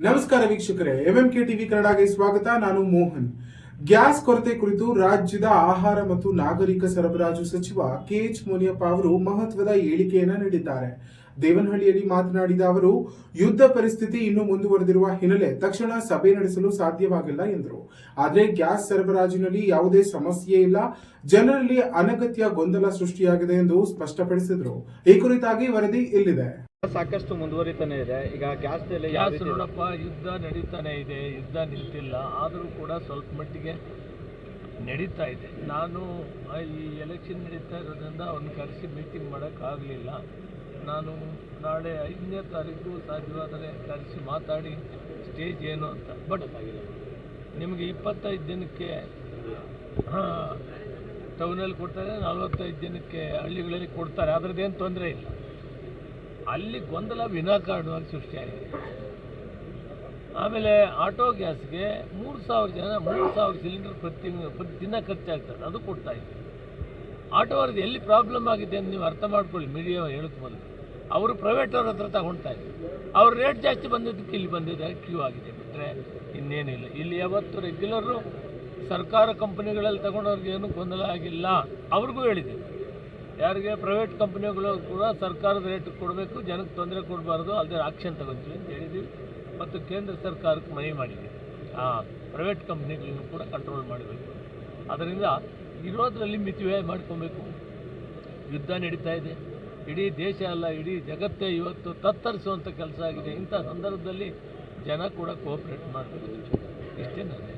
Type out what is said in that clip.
ನಮಸ್ಕಾರ ವೀಕ್ಷಕರೇ, MMK TV ಕನ್ನಡಗೆ ಸ್ವಾಗತ. ನಾನು ಮೋಹನ್. ಗ್ಯಾಸ್ ಕೊರತೆ ಕುರಿತು ರಾಜ್ಯದ ಆಹಾರ ಮತ್ತು ನಾಗರಿಕ ಸರಬರಾಜು ಸಚಿವ ಕೆಎಚ್ ಮುನಿಯಪ್ಪ ಅವರು ಮಹತ್ವದ ಹೇಳಿಕೆಯನ್ನ ನೀಡಿದ್ದಾರೆ. ದೇವನಹಳ್ಳಿಯಲ್ಲಿ ಮಾತನಾಡಿದ ಅವರು, ಯುದ್ಧ ಪರಿಸ್ಥಿತಿ ಇನ್ನೂ ಮುಂದುವರೆದಿರುವ ಹಿನ್ನೆಲೆ ತಕ್ಷಣ ಸಭೆ ನಡೆಸಲು ಸಾಧ್ಯವಾಗಿಲ್ಲ ಎಂದರು. ಆದರೆ ಗ್ಯಾಸ್ ಸರಬರಾಜಿನಲ್ಲಿ ಯಾವುದೇ ಸಮಸ್ಯೆ ಇಲ್ಲ, ಜನರಲ್ಲಿ ಅನಗತ್ಯ ಗೊಂದಲ ಸೃಷ್ಟಿಯಾಗಿದೆ ಎಂದು ಸ್ಪಷ್ಟಪಡಿಸಿದರು. ಈ ಕುರಿತಾಗಿ ವರದಿ ಇಲ್ಲಿದೆ. ಸಾಕಷ್ಟು ಮುಂದುವರಿತಾನೆ ಇದೆ. ಈಗ ಗ್ಯಾಸ್ ನೋಡಪ್ಪ, ಯುದ್ಧ ನಡೀತಾನೆ ಇದೆ, ಯುದ್ಧ ನಿಂತಿಲ್ಲ. ಆದರೂ ಕೂಡ ಸ್ವಲ್ಪ ಮಟ್ಟಿಗೆ ನಡೀತಾ ಇದೆ. ನಾನು ಈ ಎಲೆಕ್ಷನ್ ನಡೀತಾ ಇರೋದ್ರಿಂದ ಅವ್ರನ್ನ ಕರೆಸಿ ಮೀಟಿಂಗ್ ಮಾಡೋಕ್ಕಾಗಲಿಲ್ಲ. ನಾನು ನಾಳೆ 5ನೇ ತಾರೀಕು ಸಾಧ್ಯವಾದರೆ ಕರೆಸಿ ಮಾತಾಡಿ ಸ್ಟೇಜ್ ಏನು ಅಂತ. ಬಟ್ ನಿಮಗೆ 25 ದಿನಕ್ಕೆ ಟೌನಲ್ಲಿ ಕೊಡ್ತಾರೆ, 45 ದಿನಕ್ಕೆ ಹಳ್ಳಿಗಳಲ್ಲಿ ಕೊಡ್ತಾರೆ. ಅದರದ್ದೇನು ತೊಂದರೆ ಇಲ್ಲ. ಅಲ್ಲಿ ಗೊಂದಲ ವಿನಾಕಾರಣವಾಗಿ ಸೃಷ್ಟಿಯಾಗಿದೆ. ಆಮೇಲೆ ಆಟೋ ಗ್ಯಾಸ್ಗೆ 3,000 ಸಿಲಿಂಡರ್ ಪ್ರತಿ ದಿನ ಖರ್ಚಾಗ್ತದೆ, ಅದು ಕೊಡ್ತಾ ಇದೆ. ಆಟೋ ಅವ್ರದ್ದು ಎಲ್ಲಿ ಪ್ರಾಬ್ಲಮ್ ಆಗಿದೆ ಅಂತ ನೀವು ಅರ್ಥ ಮಾಡ್ಕೊಳ್ಳಿ. ಮೀಡಿಯಾ ಹೇಳಕ್ಕೆ ಮೊದಲು ಅವರು ಪ್ರೈವೇಟ್ ಅವ್ರ ಹತ್ರ ತಗೊಳ್ತಾ ಇದ್ದಾರೆ. ಅವ್ರ ರೇಟ್ ಜಾಸ್ತಿ ಬಂದಿದ್ದಕ್ಕೆ ಇಲ್ಲಿ ಬಂದಿದೆ, ಕ್ಯೂ ಆಗಿದೆ, ಬಿಟ್ಟರೆ ಇನ್ನೇನಿಲ್ಲ. ಇಲ್ಲಿ ಯಾವತ್ತು ರೆಗ್ಯುಲರು ಸರ್ಕಾರ ಕಂಪನಿಗಳಲ್ಲಿ ತಗೊಂಡವ್ರಿಗೆ ಏನೂ ಗೊಂದಲ ಆಗಿಲ್ಲ. ಅವ್ರಿಗೂ ಹೇಳಿದ್ದೀವಿ, ಯಾರಿಗೆ ಪ್ರೈವೇಟ್ ಕಂಪ್ನಿಗಳು ಕೂಡ ಸರ್ಕಾರದ ರೇಟ್ ಕೊಡಬೇಕು, ಜನಕ್ಕೆ ತೊಂದರೆ ಕೊಡಬಾರ್ದು, ಅಲ್ಲದೆ ಆಕ್ಷನ್ ತಗೊಳ್ತೀವಿ ಅಂತ ಹೇಳಿದ್ದೀವಿ. ಮತ್ತು ಕೇಂದ್ರ ಸರ್ಕಾರಕ್ಕೆ ಮನವಿ ಮಾಡಿದ್ದೀವಿ, ಪ್ರೈವೇಟ್ ಕಂಪ್ನಿಗಳನ್ನು ಕೂಡ ಕಂಟ್ರೋಲ್ ಮಾಡಬೇಕು. ಅದರಿಂದ ಇರೋದರಲ್ಲಿ ಮಿತಿವ್ಯಯ ಮಾಡ್ಕೊಬೇಕು. ಯುದ್ಧ ನಡೀತಾ ಇದೆ, ಇಡೀ ದೇಶ ಅಲ್ಲ, ಇಡೀ ಜಗತ್ತೇ ಇವತ್ತು ತತ್ತರಿಸುವಂಥ ಕೆಲಸ ಆಗಿದೆ. ಇಂಥ ಸಂದರ್ಭದಲ್ಲಿ ಜನ ಕೂಡ ಕೋಆಪ್ರೇಟ್ ಮಾಡಬೇಕು. ಇಷ್ಟೇ ನನಗೆ.